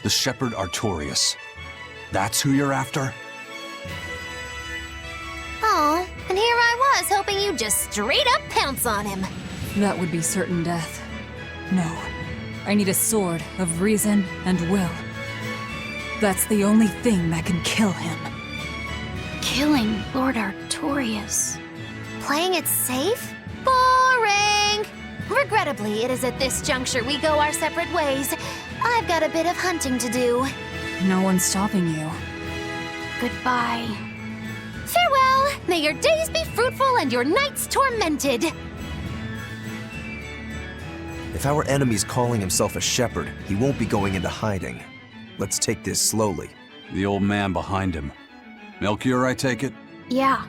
The shepherd Artorias. That's who you're after? Oh, and here I was hoping you'd just straight up pounce on him. That would be certain death. No. I need a sword of reason and will. That's the only thing that can kill him. Killing Lord Artorias. Playing it safe? Boring! Regrettably, it is at this juncture we go our separate ways. I've got a bit of hunting to do. No one's stopping you. Goodbye. Farewell! May your days be fruitful and your nights tormented! If our enemy's calling himself a shepherd, he won't be going into hiding. Let's take this slowly. The old man behind him. Melchior, I take it? Yeah.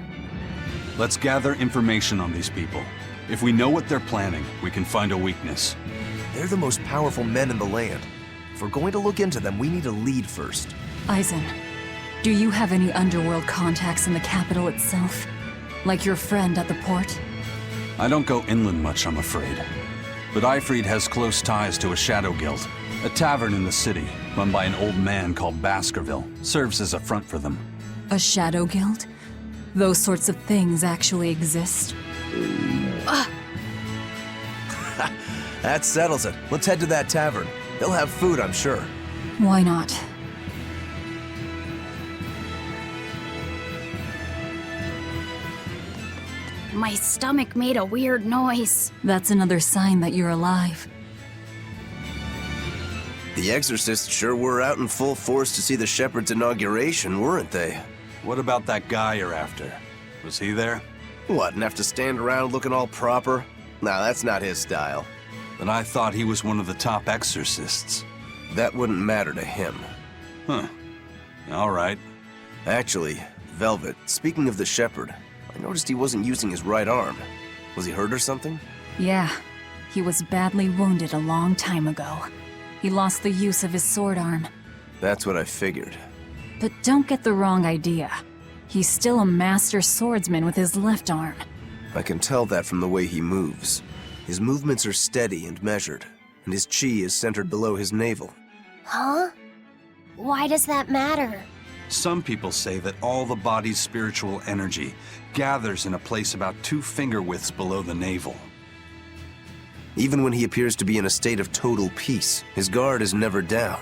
Let's gather information on these people. If we know what they're planning, we can find a weakness. They're the most powerful men in the land. If we're going to look into them, we need a lead first. Eisen, do you have any underworld contacts in the capital itself? Like your friend at the port? I don't go inland much, I'm afraid. But Eifried has close ties to a shadow guild. A tavern in the city, run by an old man called Baskerville, serves as a front for them. A shadow guild? Those sorts of things actually exist? That settles it. Let's head to that tavern. They'll have food, I'm sure. Why not? My stomach made a weird noise. That's another sign that you're alive. The exorcists sure were out in full force to see the shepherd's inauguration, weren't they? What about that guy you're after? Was he there? What, and have to stand around looking all proper? Nah, that's not his style. Then I thought he was one of the top exorcists. That wouldn't matter to him. Huh. All right. Actually, Velvet, speaking of the shepherd, I noticed he wasn't using his right arm. Was he hurt or something? Yeah. He was badly wounded a long time ago. He lost the use of his sword arm. That's what I figured. But don't get the wrong idea. He's still a master swordsman with his left arm. I can tell that from the way he moves. His movements are steady and measured, and his chi is centered below his navel. Huh? Why does that matter? Some people say that all the body's spiritual energy gathers in a place about 2 finger widths below the navel. Even when he appears to be in a state of total peace, his guard is never down.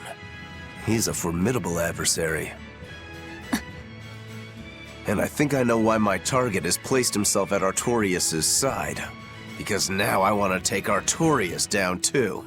He's a formidable adversary. And I think I know why my target has placed himself at Artorias' side. Because now I want to take Artorias down too.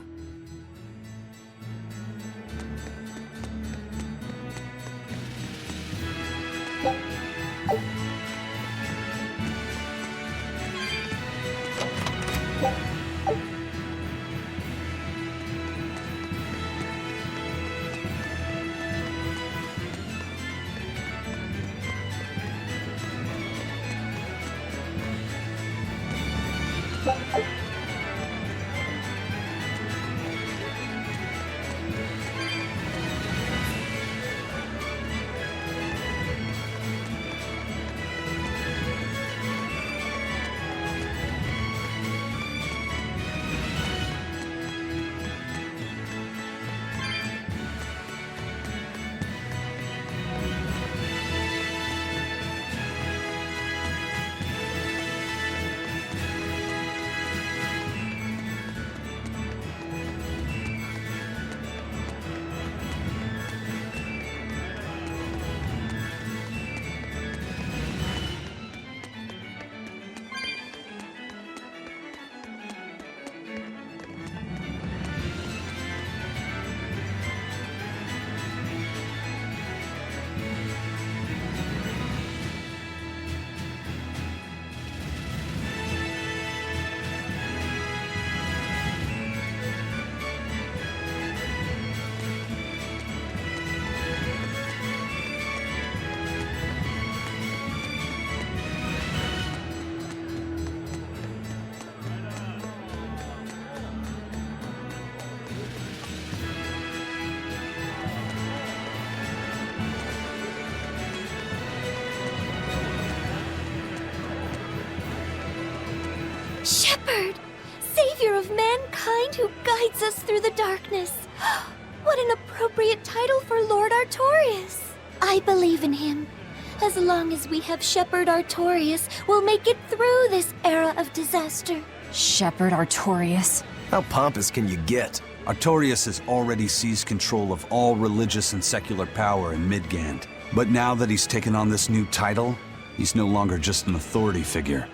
Shepherd! Savior of mankind who guides us through the darkness! What What an appropriate title for Lord Artorias! I believe in him. As long as we have Shepherd Artorias, we'll make it through this era of disaster. Shepherd Artorias. How pompous can you get? Artorias has already seized control of all religious and secular power in Midgand. But now that he's taken on this new title, he's no longer just an authority figure.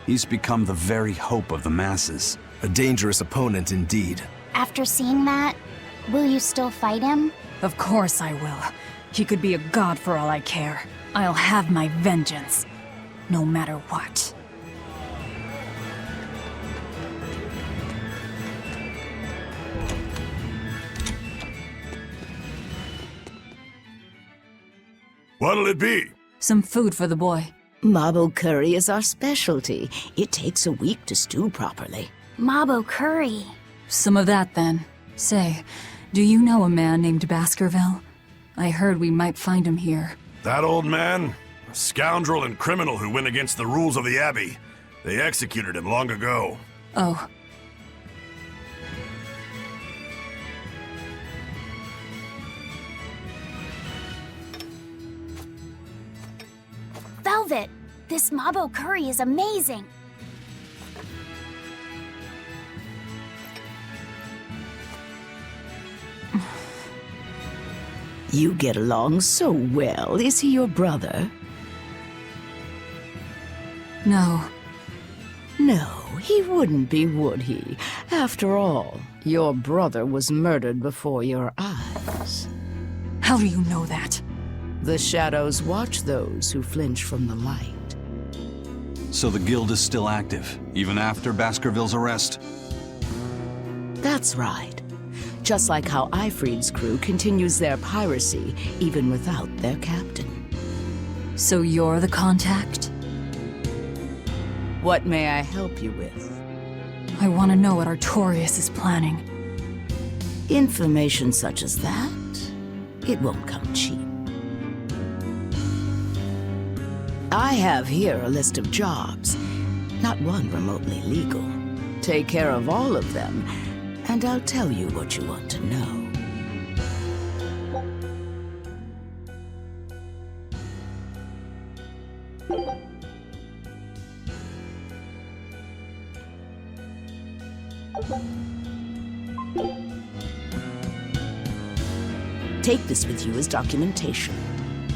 He's become the very hope of the masses. A dangerous opponent indeed. After seeing that, will you still fight him? Of course I will. He could be a god for all I care. I'll have my vengeance. No matter what. What'll it be? Some food for the boy. Mabo curry is our specialty. It takes a week to stew properly. Mabo curry. Some of that, then. Say, do you know a man named Baskerville? I heard we might find him here. That old man? A scoundrel and criminal who went against the rules of the Abbey. They executed him long ago. Oh. Velvet, this Mabo curry is amazing. You get along so well. Is he your brother? No. No, he wouldn't be, would he? After all, your brother was murdered before your eyes. How do you know that? The shadows watch those who flinch from the light. So the guild is still active, even after Baskerville's arrest? That's right. Just like how Ifrid's crew continues their piracy, even without their captain. So you're the contact? What may I help you with? I want to know what Artorias is planning. Information such as that, it won't come cheap. I have here a list of jobs, not one remotely legal. Take care of all of them, and I'll tell you what you want to know. Take this with you as documentation.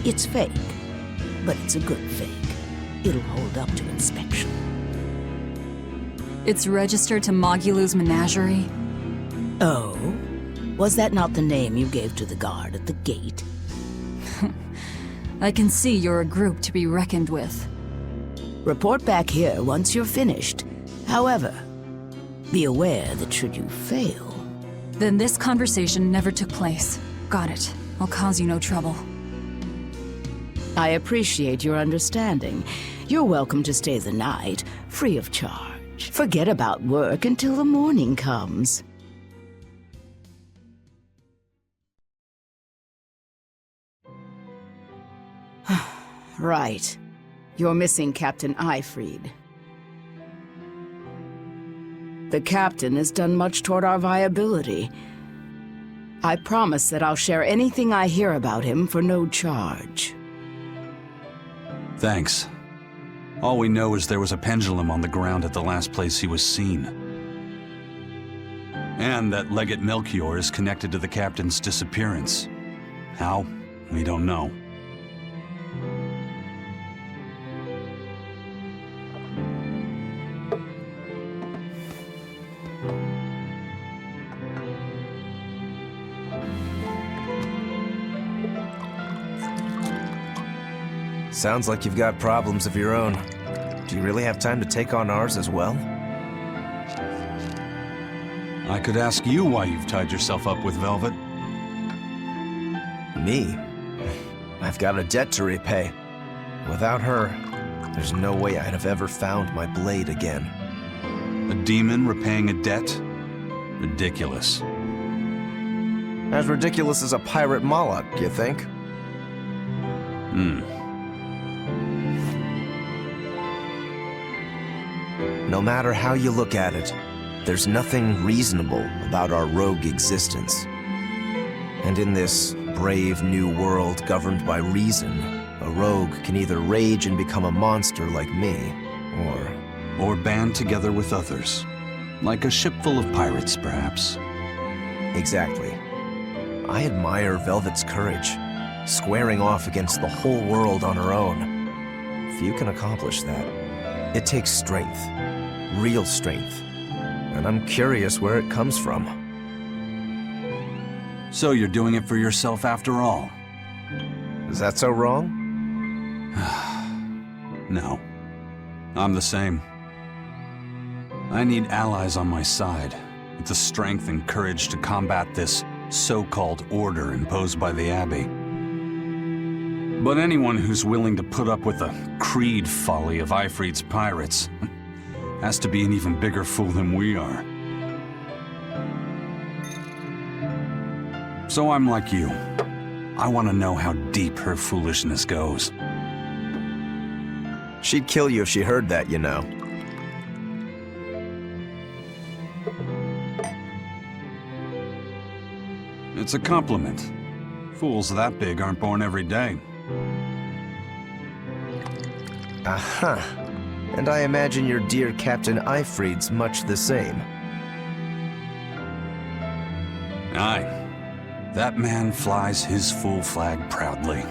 It's fake, but it's a good fake. It'll hold up to inspection. It's registered to Mogulu's menagerie? Oh? Was that not the name you gave to the guard at the gate? I can see you're a group to be reckoned with. Report back here once you're finished. However, be aware that should you fail... Then this conversation never took place. Got it. I'll cause you no trouble. I appreciate your understanding. You're welcome to stay the night, free of charge. Forget about work until the morning comes. Right. You're missing Captain Ifrid. The captain has done much toward our viability. I promise that I'll share anything I hear about him for no charge. Thanks. All we know is there was a pendulum on the ground at the last place he was seen. And that Legate Melchior is connected to the captain's disappearance. How? We don't know. Sounds like you've got problems of your own. Do you really have time to take on ours as well? I could ask you why you've tied yourself up with Velvet. Me? I've got a debt to repay. Without her, there's no way I'd have ever found my blade again. A demon repaying a debt? Ridiculous. As ridiculous as a pirate Moloch, you think? No matter how you look at it, there's nothing reasonable about our rogue existence. And in this brave new world governed by reason, a rogue can either rage and become a monster like me, Or band together with others. Like a ship full of pirates, perhaps. Exactly. I admire Velvet's courage, squaring off against the whole world on her own. Few can accomplish that. It takes strength, real strength, and I'm curious where it comes from. So you're doing it for yourself after all? Is that so wrong? No. I'm the same. I need allies on my side, with the strength and courage to combat this so-called order imposed by the Abbey. But anyone who's willing to put up with the creed folly of Ifrit's pirates has to be an even bigger fool than we are. So I'm like you. I want to know how deep her foolishness goes. She'd kill you if she heard that, you know. It's a compliment. Fools that big aren't born every day. Aha. And I imagine your dear Captain Ifrit's much the same. Aye. That man flies his full flag proudly.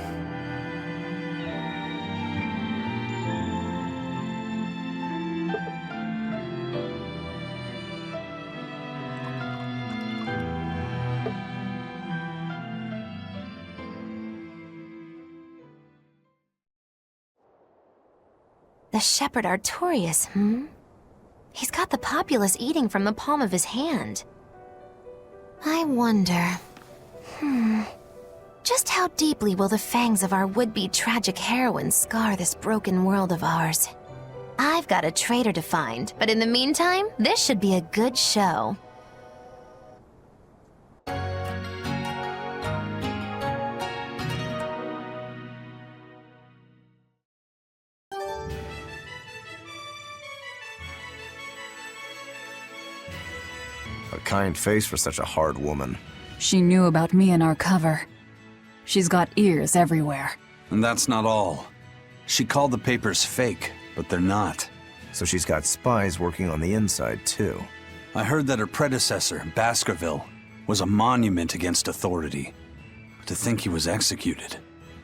The Shepherd Artorias, He's got the populace eating from the palm of his hand. I wonder... Just how deeply will the fangs of our would-be tragic heroine scar this broken world of ours? I've got a traitor to find, but in the meantime, this should be a good show. A kind face for such a hard woman. She knew about me and our cover. She's got ears everywhere. And that's not all. She called the papers fake, but they're not. So she's got spies working on the inside, too. I heard that her predecessor, Baskerville, was a monument against authority. But to think he was executed.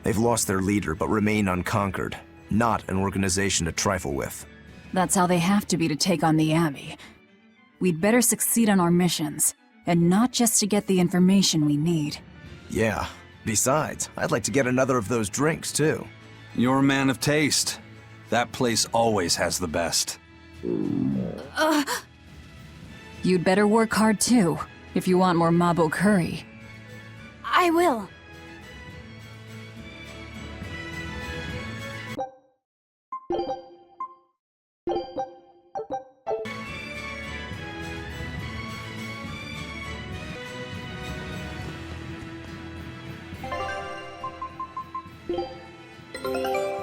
They've lost their leader, but remain unconquered. Not an organization to trifle with. That's how they have to be to take on the Abbey. We'd better succeed on our missions, and not just to get the information we need. Yeah. Besides, I'd like to get another of those drinks, too. You're a man of taste. That place always has the best. You'd better work hard too, if you want more Mabo curry. I will.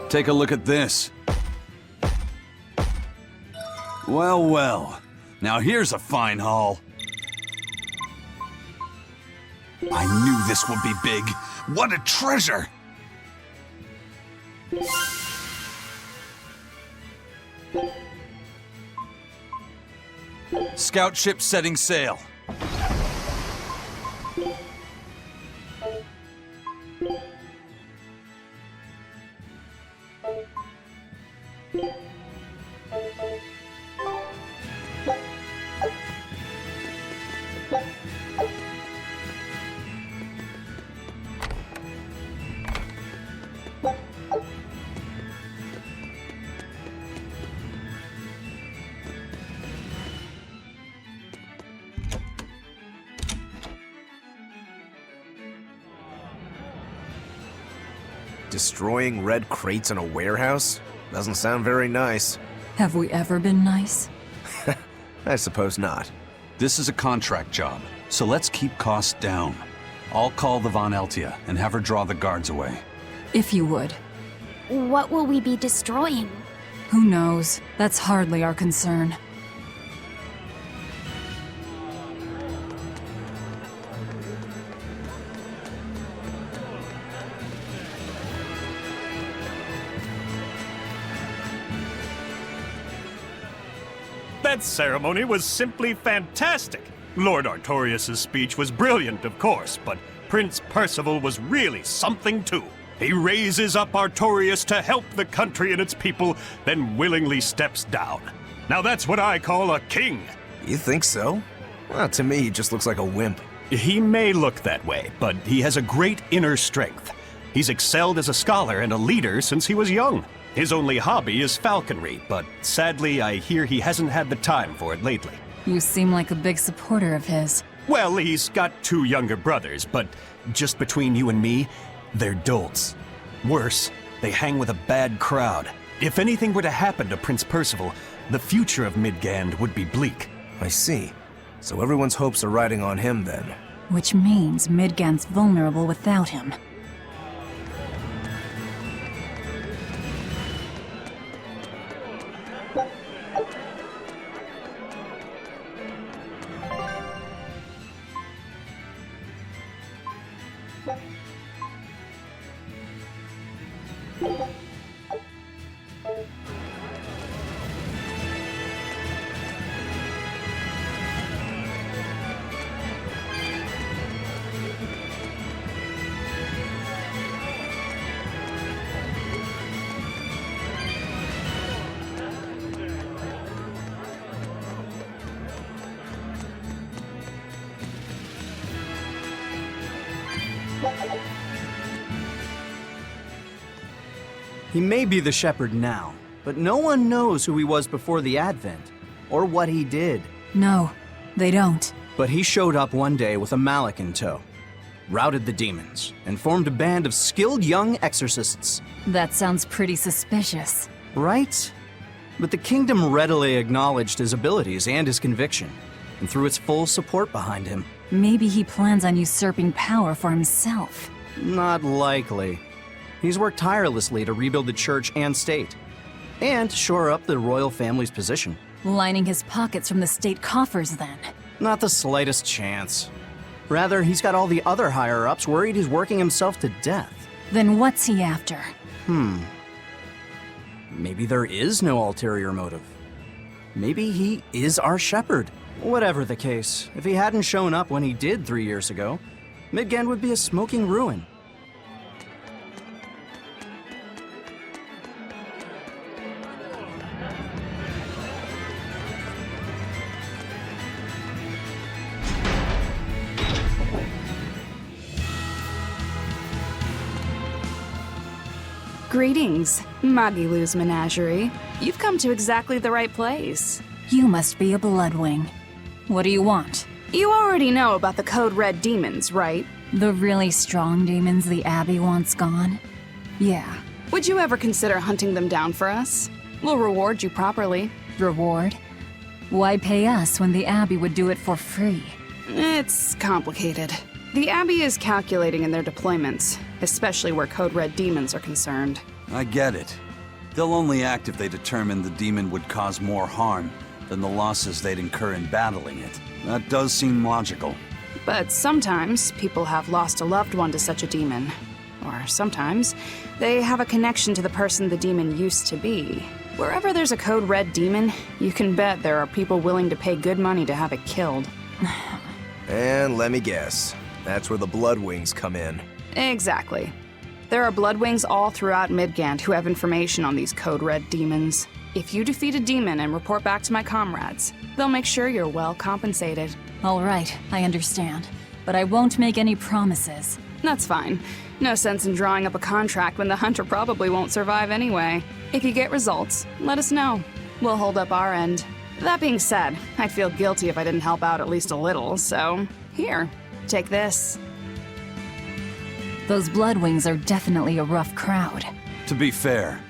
Take a look at this. Well, well. Now here's a fine haul. I knew this would be big. What a treasure! Scout ship setting sail. Destroying red crates in a warehouse? Doesn't sound very nice. Have we ever been nice? I suppose not. This is a contract job, so let's keep costs down. I'll call the Von Eltia and have her draw the guards away. If you would. What will we be destroying? Who knows? That's hardly our concern. That ceremony was simply fantastic. Lord Artorias' speech was brilliant, of course, but Prince Percival was really something too. He raises up Artorias to help the country and its people, then willingly steps down. Now that's what I call a king. You think so? Well, to me, he just looks like a wimp. He may look that way, but he has a great inner strength. He's excelled as a scholar and a leader since he was young. His only hobby is falconry, but sadly I hear he hasn't had the time for it lately. You seem like a big supporter of his. Well, he's got 2 younger brothers, but just between you and me, they're dolts. Worse, they hang with a bad crowd. If anything were to happen to Prince Percival, the future of Midgand would be bleak. I see. So everyone's hopes are riding on him then. Which means Midgand's vulnerable without him. He may be the shepherd now, but no one knows who he was before the Advent, or what he did. No, they don't. But he showed up one day with a mallet in tow, routed the demons, and formed a band of skilled young exorcists. That sounds pretty suspicious. Right? But the kingdom readily acknowledged his abilities and his conviction, and threw its full support behind him. Maybe he plans on usurping power for himself. Not likely. He's worked tirelessly to rebuild the church and state, and shore up the royal family's position. Lining his pockets from the state coffers, then. Not the slightest chance. Rather, he's got all the other higher-ups worried he's working himself to death. Then what's he after? Maybe there is no ulterior motive. Maybe he is our shepherd. Whatever the case, if he hadn't shown up when he did 3 years ago, Midgand would be a smoking ruin. Greetings, Magilou's menagerie. You've come to exactly the right place. You must be a Bloodwing. What do you want? You already know about the Code Red demons, right? The really strong demons the Abbey wants gone? Yeah. Would you ever consider hunting them down for us? We'll reward you properly. Reward? Why pay us when the Abbey would do it for free? It's complicated. The Abbey is calculating in their deployments, especially where Code Red demons are concerned. I get it. They'll only act if they determine the demon would cause more harm than the losses they'd incur in battling it. That does seem logical. But sometimes people have lost a loved one to such a demon. Or sometimes they have a connection to the person the demon used to be. Wherever there's a Code Red demon, you can bet there are people willing to pay good money to have it killed. And let me guess, that's where the Bloodwings come in. Exactly. There are Bloodwings all throughout Midgand who have information on these Code Red demons. If you defeat a demon and report back to my comrades, they'll make sure you're well compensated. All right, I understand. But I won't make any promises. That's fine. No sense in drawing up a contract when the hunter probably won't survive anyway. If you get results, let us know. We'll hold up our end. That being said, I'd feel guilty if I didn't help out at least a little, so here, take this. Those Bloodwings are definitely a rough crowd. To be fair,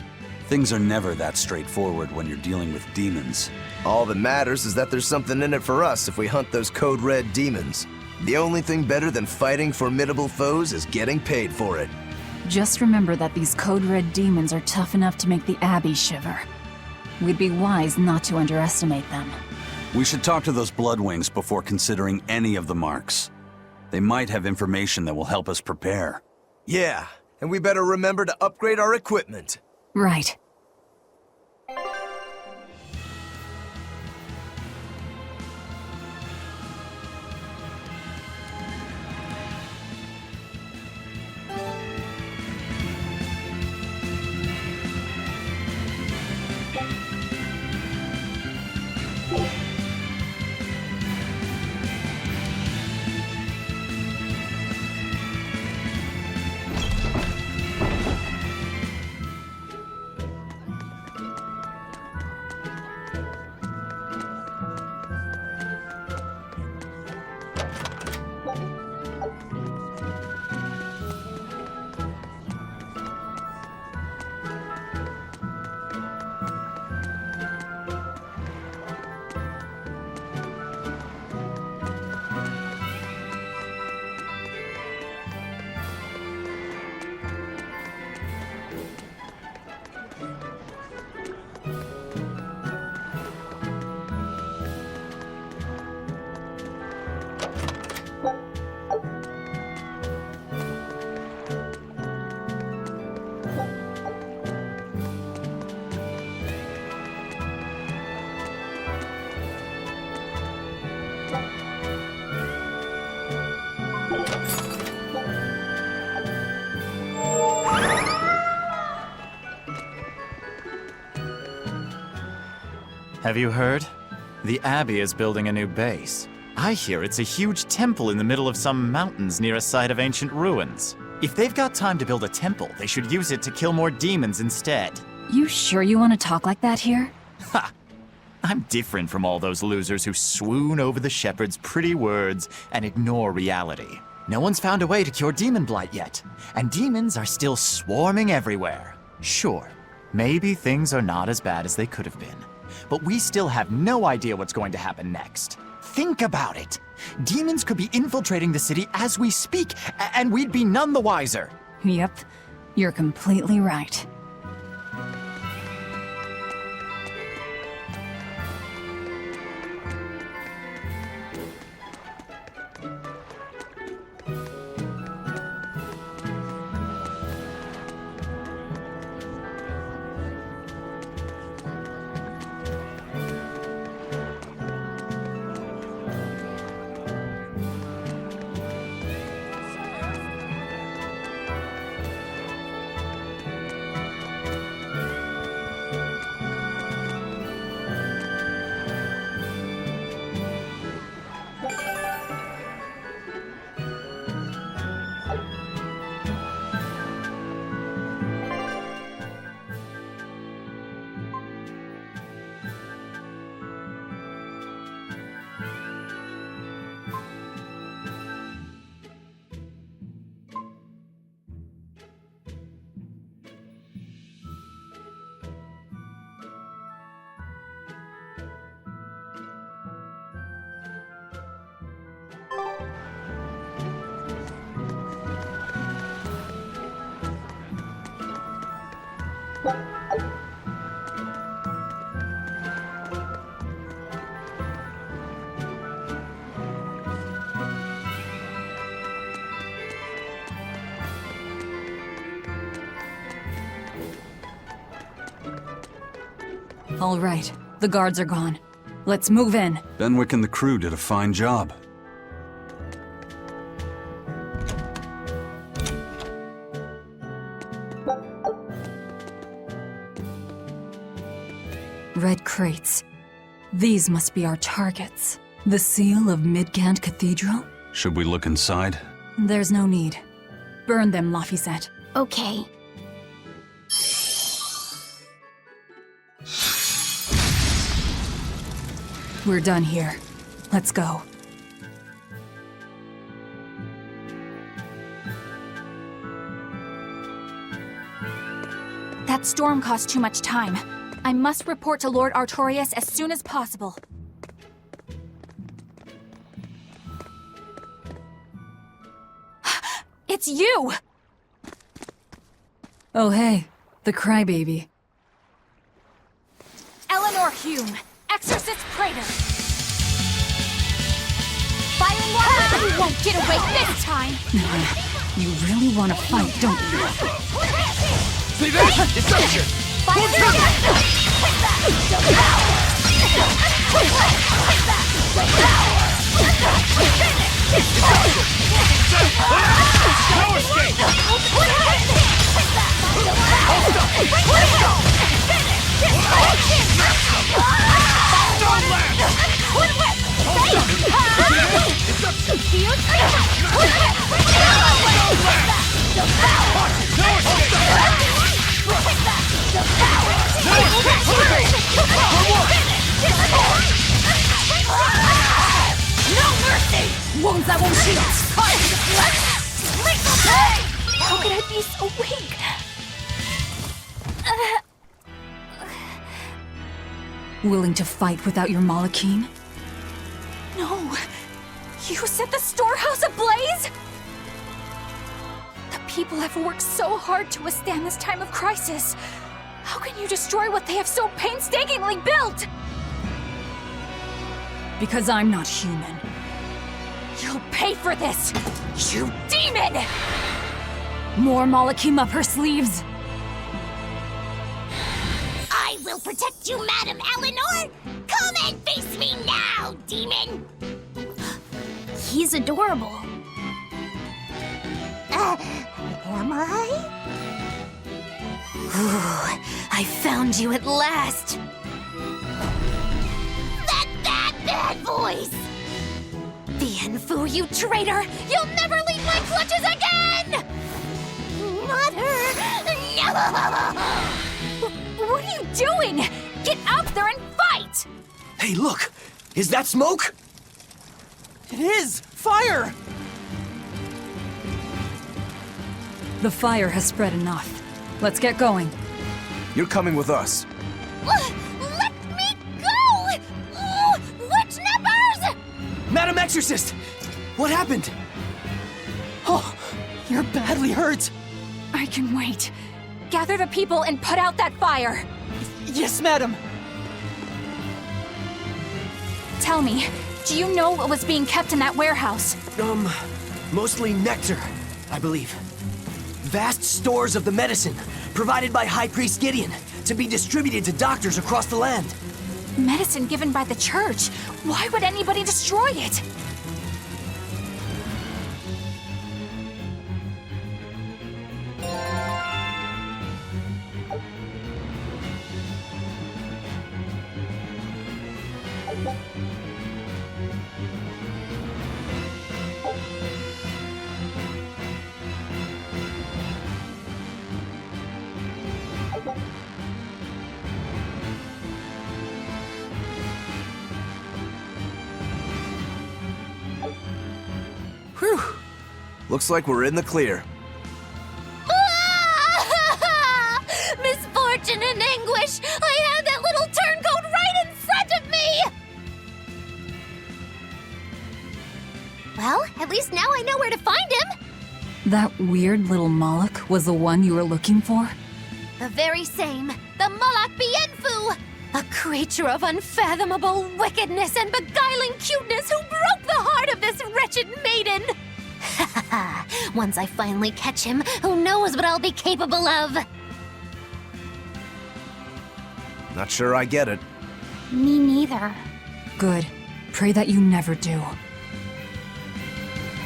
things are never that straightforward when you're dealing with demons. All that matters is that there's something in it for us if we hunt those Code Red demons. The only thing better than fighting formidable foes is getting paid for it. Just remember that these Code Red demons are tough enough to make the Abbey shiver. We'd be wise not to underestimate them. We should talk to those Bloodwings before considering any of the marks. They might have information that will help us prepare. Yeah, and we better remember to upgrade our equipment. Right. Have you heard? The Abbey is building a new base. I hear it's a huge temple in the middle of some mountains near a site of ancient ruins. If they've got time to build a temple, they should use it to kill more demons instead. You sure you want to talk like that here? Ha! I'm different from all those losers who swoon over the shepherd's pretty words and ignore reality. No one's found a way to cure demon blight yet, and demons are still swarming everywhere. Sure, maybe things are not as bad as they could have been, but we still have no idea what's going to happen next. Think about it. Demons could be infiltrating the city as we speak, and we'd be none the wiser. Yep, you're completely right. All right, the guards are gone. Let's move in. Benwick and the crew did a fine job. Red crates. These must be our targets. The seal of Midgand Cathedral? Should we look inside? There's no need. Burn them, Laphicet. Okay. We're done here. Let's go. That storm caused too much time. I must report to Lord Artorias as soon as possible. It's you! Oh hey, the crybaby. Eleanor Hume, Exorcist Praetor! Firing water! You won't get away this time! You really want to fight, don't you? See that? Deception! No escape! Wounds I won't shield! How could I be so weak? Willing to fight without your Malachim? No! You set the storehouse ablaze?! The people have worked so hard to withstand this time of crisis. How can you destroy what they have so painstakingly built? Because I'm not human. You'll pay for this, you demon! More Malachim up her sleeves! I will protect you, Madam Eleanor! Come and face me now, demon! He's adorable. am I? Ooh, I found you at last! That bad voice! Bienfu, you traitor! You'll never leave my clutches again! Not her! No! What are you doing? Get out there and fight! Hey, look! Is that smoke? It is! Fire! The fire has spread enough. Let's get going. You're coming with us. Let me go! Oh, witch nippers! Madam Exorcist! What happened? Oh, you're badly hurt. I can wait. Gather the people and put out that fire. Yes, madam. Tell me, do you know what was being kept in that warehouse? Mostly nectar, I believe. Vast stores of the medicine provided by High Priest Gideon to be distributed to doctors across the land. Medicine given by the church. Why would anybody destroy it? Whew. Looks like we're in the clear. Misfortune and anguish! I have that little turncoat right in front of me! Well, at least now I know where to find him! That weird little Moloch was the one you were looking for? The very same, the Moloch Bienfu! A creature of unfathomable wickedness and beguiling cuteness who broke the heart of this wretched maiden! Once I finally catch him, who knows what I'll be capable of? Not sure I get it. Me neither. Good. Pray that you never do.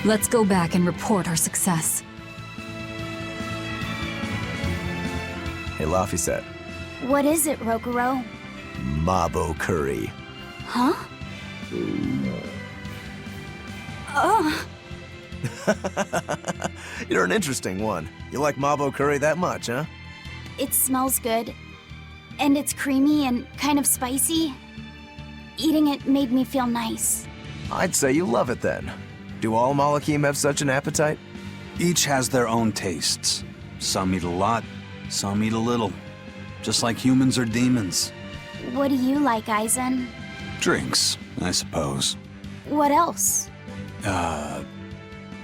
Let's go back and report our success. Hey, Laphicet. What is it, Rokuro? Mabo curry. Huh? Oh. You're an interesting one. You like Mabo curry that much, huh? It smells good. And it's creamy and kind of spicy. Eating it made me feel nice. I'd say you love it then. Do all Malachim have such an appetite? Each has their own tastes. Some eat a lot, some eat a little. Just like humans or demons. What do you like, Aizen? Drinks, I suppose. What else?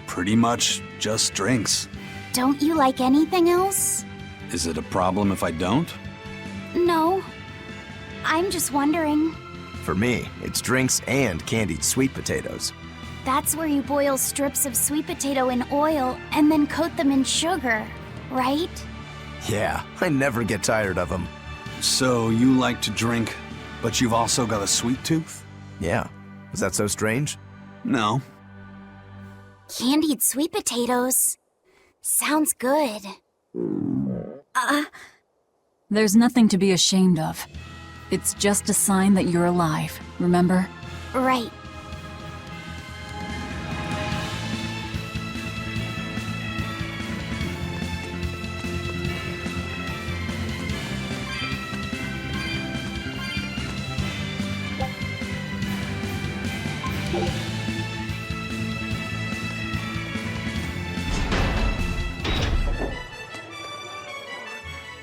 Pretty much just drinks. Don't you like anything else? Is it a problem if I don't? No. I'm just wondering. For me, it's drinks and candied sweet potatoes. That's where you boil strips of sweet potato in oil and then coat them in sugar, right? Yeah, I never get tired of them. So you like to drink, but you've also got a sweet tooth? Yeah. Is that so strange? No. Candied sweet potatoes. Sounds good. There's nothing to be ashamed of. It's just a sign that you're alive, remember? Right.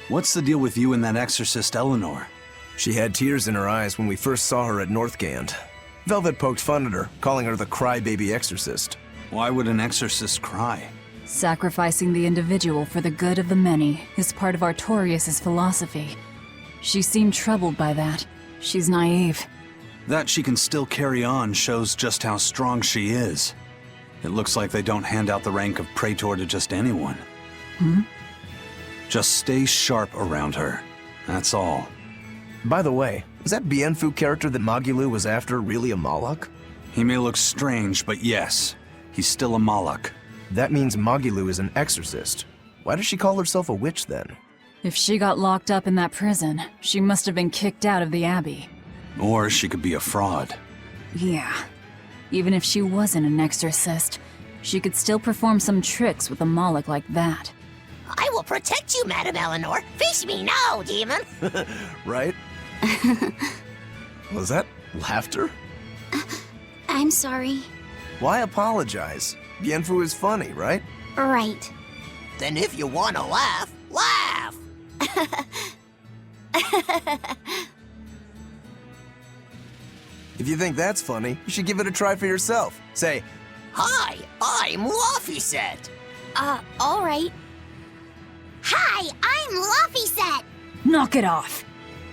What's the deal with you and that exorcist Eleanor? She had tears in her eyes when we first saw her at Northgand. Velvet poked fun at her, calling her the crybaby exorcist. Why would an exorcist cry? Sacrificing the individual for the good of the many is part of Artorias' philosophy. She seemed troubled by that. She's naive. That she can still carry on shows just how strong she is. It looks like they don't hand out the rank of Praetor to just anyone. Just stay sharp around her. That's all. By the way, is that Bienfu character that Magilou was after really a Moloch? He may look strange, but yes, he's still a Moloch. That means Magilou is an exorcist. Why does she call herself a witch then? If she got locked up in that prison, she must have been kicked out of the Abbey. Or she could be a fraud. Yeah. Even if she wasn't an exorcist, she could still perform some tricks with a Moloch like that. I will protect you, Madam Eleanor. Face me now, demon. Right? Was that laughter? I'm sorry. Why apologize? Bienfu is funny, right? Right. Then if you want to laugh, laugh. If you think that's funny, you should give it a try for yourself. Say, Hi, I'm Laffyset. All right. Hi, I'm Laffyset. Knock it off!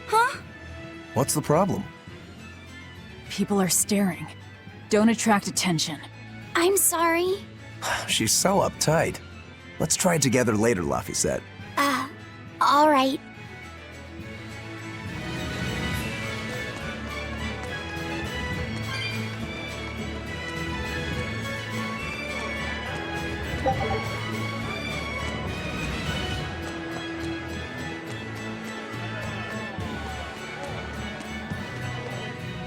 Huh? what's the problem? People are staring. Don't attract attention. I'm sorry. She's so uptight. Let's try it together later, Laffyset. All right.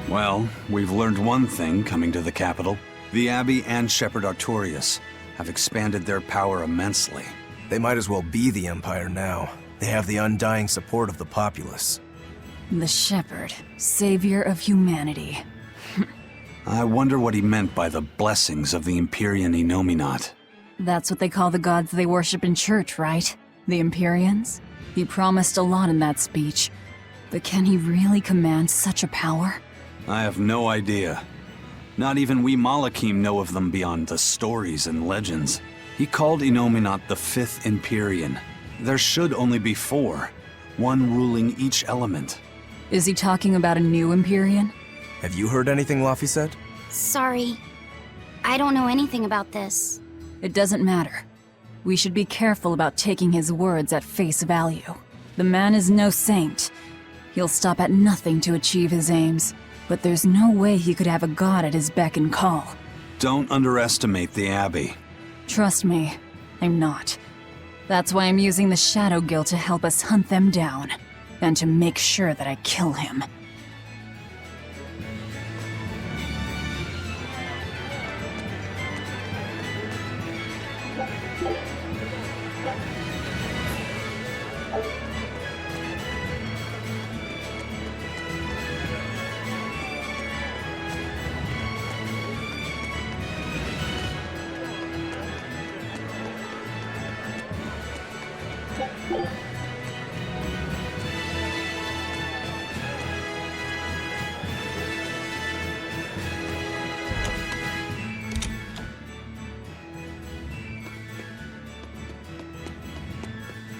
Well, we've learned one thing coming to the capital. The Abbey and Shepherd Artorius have expanded their power immensely. They might as well be the Empire now. They have the undying support of the populace. The Shepherd, savior of humanity. I wonder what he meant by the blessings of the Empyrean Innominat. That's what they call the gods they worship in church, right? The Empyreans? He promised a lot in that speech. But can he really command such a power? I have no idea. Not even we Malachim know of them beyond the stories and legends. He called Innominat the Fifth Empyrean. There should only be four, one ruling each element. Is he talking about a new Empyrean? Have you heard anything, Laffyset? Sorry. I don't know anything about this. It doesn't matter. We should be careful about taking his words at face value. The man is no saint. He'll stop at nothing to achieve his aims. But there's no way he could have a god at his beck and call. Don't underestimate the Abbey. Trust me, I'm not. That's why I'm using the Shadow Guild to help us hunt them down. And to make sure that I kill him.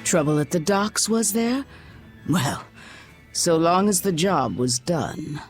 Trouble at the docks, was there? Well, so long as the job was done.